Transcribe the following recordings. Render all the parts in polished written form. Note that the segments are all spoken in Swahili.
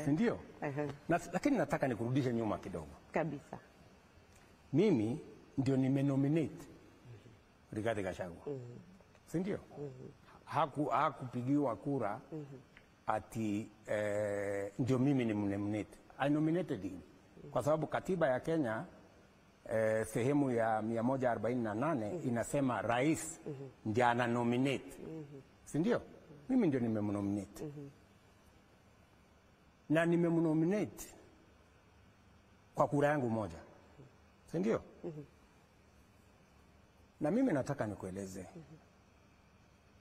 si ndio? Lakini nataka nikurudishe nyuma kidogo. Kabisa. Mimi ndio nimenominate Rigathi Gachagua. Si ndio? Hakupigiwa kura ati ndio mimi nimnominate. I nominated him. Kwa sababu katiba ya Kenya sehemu ya 148 inasema rais ndiye ana nominate. Si ndio? Mimi ndio nimemnominate. Na nimemnominate kwa kura yangu moja. Si ndio? Na mimi nataka nikueleze.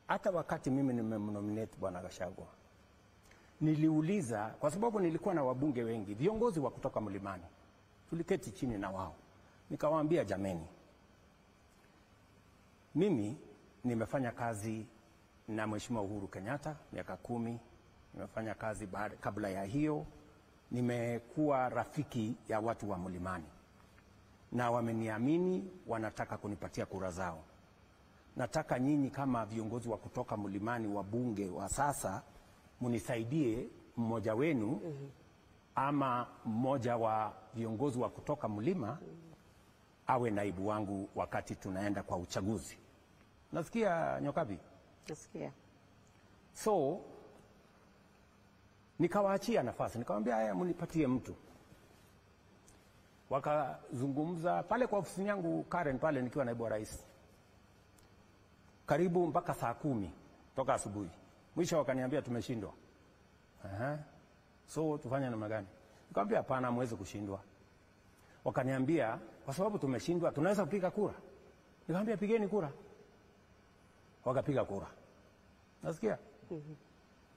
Hata wakati mimi nimemnominate Bwana Gachagua, niliuliza kwa sababu nilikuwa na wabunge wengi, viongozi wa kutoka Mlimani. Tuliketi chini na wao. Nikawaambia, jameni, mimi nimefanya kazi na Mheshimiwa Uhuru Kenyatta miaka 10. Nimefanya kazi kabla ya hiyo. Nimekuwa rafiki ya watu wa Mlimani. Na wameniamini, wanataka kunipatia kura zao. Nataka nyinyi kama viongozi wa kutoka Mlimani, wabunge wa sasa, munisaidie mmoja wenu ama mmoja wa viongozi wa kutoka Mlima awe naibu wangu wakati tunaenda kwa uchaguzi. Nasikia Nyokabi? Nasikia. So nikawaachia nafasi, nikamwambia haya, munipatie mtu. Wakazungumza pale kwa ofisi yangu Karen pale nikiwa naibu wa rais. Karibu mpaka saa 10 toka asubuhi. Mwisho wakaniambia tumeshindwa. So tufanye namna gani? Nikamwambia hapana, mweze kushindwa. Wakaniambia kwa sababu tumeshindwa tunaweza kupiga kura. Nikamwambia pigeni kura. Wakapiga kura. Nasikia?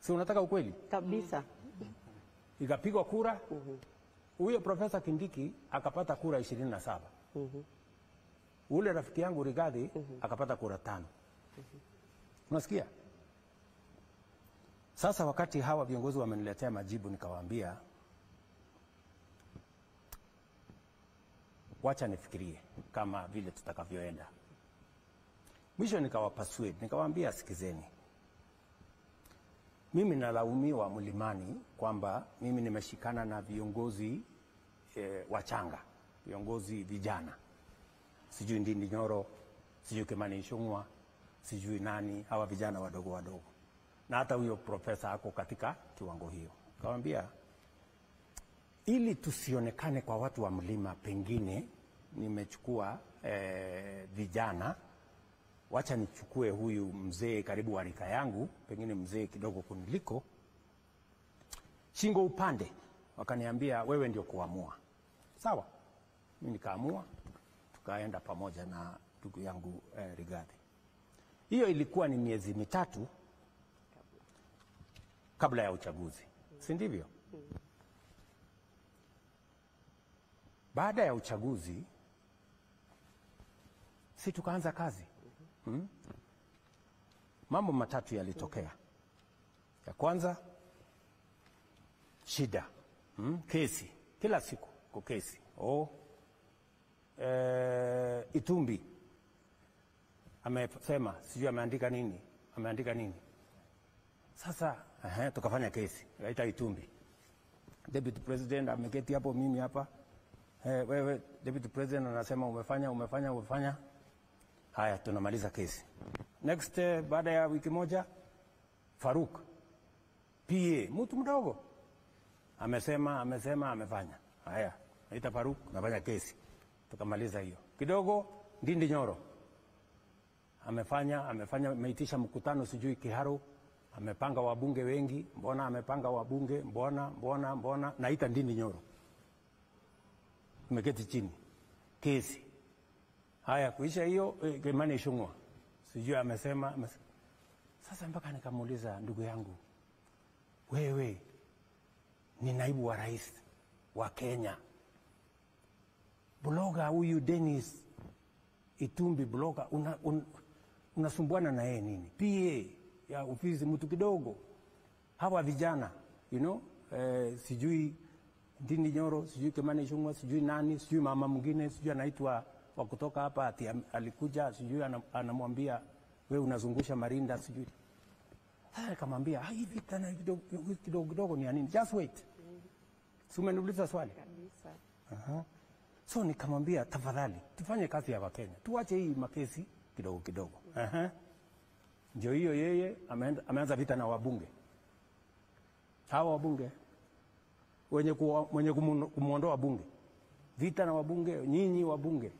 Si unataka ukweli? Kabisa. Ikapigwa kura. Huyo Profesa Kindiki akapata kura 27. Ule rafiki yangu Rigathi akapata kura 5. Unasikia? Sasa wakati hawa viongozi wameniletea majibu, nikawaambia wacha nifikirie kama vile tutakavyoenda. Mwisho nikawapasuade, nikawaambia sikizeni. Mimi nalaumiwa Mlimani kwamba mimi nimeshikana na viongozi wachanga, viongozi vijana. Sijui Ndindi Nyoro, sijui Kimani Ichung'wah, sijui nani, hawa vijana wadogo wadogo. Na hata huyo profesa ako katika kiwango hiyo. Nikamwambia ili tusionekane kwa watu wa Mlima, pengine nimechukua vijana, wacha nichukue huyu mzee karibu wa rika yangu, pengine mzee kidogo kuniliko, shingo upande. Wakaniambia wewe ndio kuamua. Sawa. Mimi nikaamua, tukaenda pamoja na ndugu yangu Rigathi. Hiyo ilikuwa ni miezi 3 kabla ya uchaguzi. Si ndivyo? Baada ya uchaguzi si tukaanza kazi. Mambo matatu yalitokea. Ya kwanza, shida. Kesi. Kila siku kwa kesi. Itumbi amesema sijui ameandika nini. Sasa tukafanya kesi. Kaita Itumbi. Deputy President ameketi hapo, mimi hapa. Wewe Deputy President anasema umefanya. Haya, tunamaliza kesi. Next, baada ya wiki moja, Faruk PA, mtu mdogo, amesema amefanya. Haya, naita Faruk, nafanya kesi. Tukamaliza hiyo. Kidogo Ndindi Nyoro amefanya, ameitisha mkutano sijui Kiharu, amepanga wabunge wengi. Mbona amepanga wabunge? Mbona naita Ndindi Nyoro. Tumeketi chini. Kesi. Haya, kuisha hiyo, Kimani Ichung'wah sijui amesema. Sasa mpaka nikamuuliza, ndugu yangu, wewe ni naibu wa rais wa Kenya, bloga huyu Dennis Itumbi, bloga, unasumbuana na yeye nini? PA ya ofisi mtu kidogo. Hawa vijana, sijui Ndindi Nyoro, sijui Kimani Ichung'wah, sijui nani, sijui mama mwingine, sijui anaitwa wa kutoka hapa ati alikuja, sijui anamwambia wewe unazungusha marinda, sijui. Sasa nikamwambia, hii vita na kidogo kidogo ni nini? Just wait. Si umeniuliza swali? Kabisa. So nikamwambia, tafadhali tufanye kazi ya Wakenya, tuache hii makesi kidogo kidogo. Ndio hiyo yeye ameanza vita na wabunge. Hawa wabunge wenye kumuondoa bunge, vita na wabunge, nyinyi wabunge,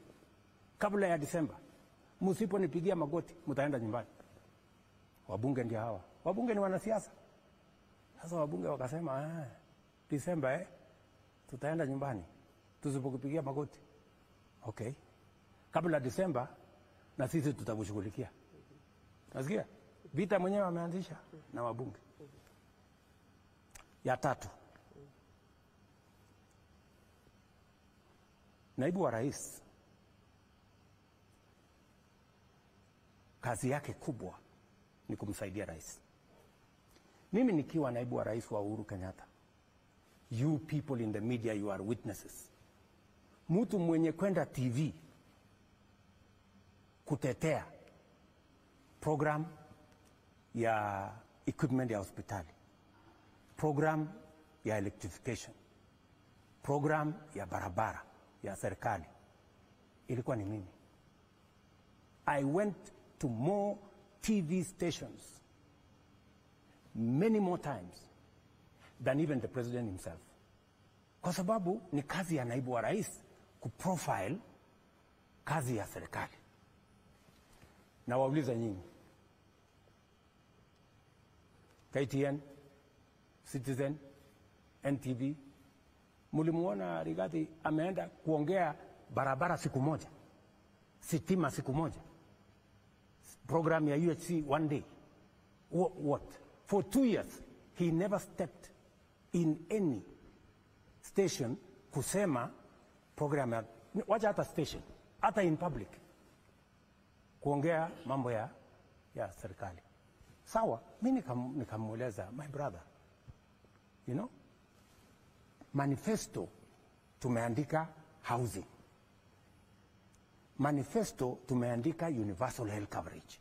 kabla ya Disemba msiponipigia magoti mtaenda nyumbani. Wabunge ndio hawa. Wabunge ni wanasiasa. Sasa wabunge wakasema, Disemba tutaenda nyumbani tusipokupigia magoti. Okay. Kabla Disemba na sisi tutakushughulikia. Nasikia? Vita mwenyewe ameanzisha na wabunge. Ya tatu. Naibu wa rais kazi yake kubwa ni kumsaidia rais. Mimi nikiwa naibu wa rais wa Uhuru Kenyatta, you people in the media, you are witnesses. Mtu mwenye kwenda TV kutetea program ya equipment ya hospitali, program ya electrification, program ya barabara ya serikali, ilikuwa ni mimi. I went to more TV stations many more times than even the president himself. Kwa sababu ni kazi ya naibu wa rais kuprofile kazi ya serikali. Na wauliza nyinyi, KTN, Citizen, NTV, mulimuona Rigathi ameenda kuongea barabara siku moja, sitima siku moja, program ya UHC one day? What? For 2 years he never stepped in any station kusema program ya, wacha hata station, hata in public kuongea mambo ya serikali. Sawa, mimi nikamueleza, my brother, you know, manifesto tumeandika housing, manifesto tumeandika universal health coverage,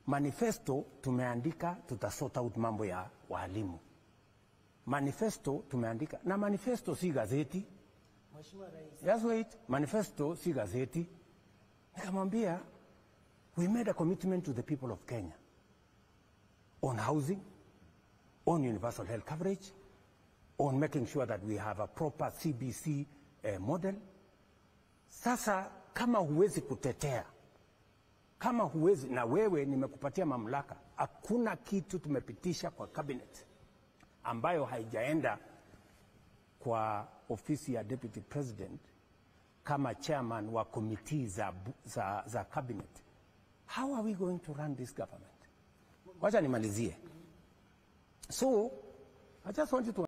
manifesto tumeandika tutasort out mambo ya walimu, manifesto tumeandika, na manifesto si gazeti. Mheshimiwa Rais, just wait, manifesto si gazeti. Nikamwambia, we made a commitment to the people of Kenya on housing, on universal health coverage, on making sure that we have a proper CBC model. Sasa kama huwezi kutetea, kama huwezi, na wewe nimekupatia mamlaka, hakuna kitu tumepitisha kwa cabinet ambayo haijaenda kwa ofisi ya deputy president kama chairman wa committee za cabinet. How are we going to run this government? Wacha nimalizie. So I just want you to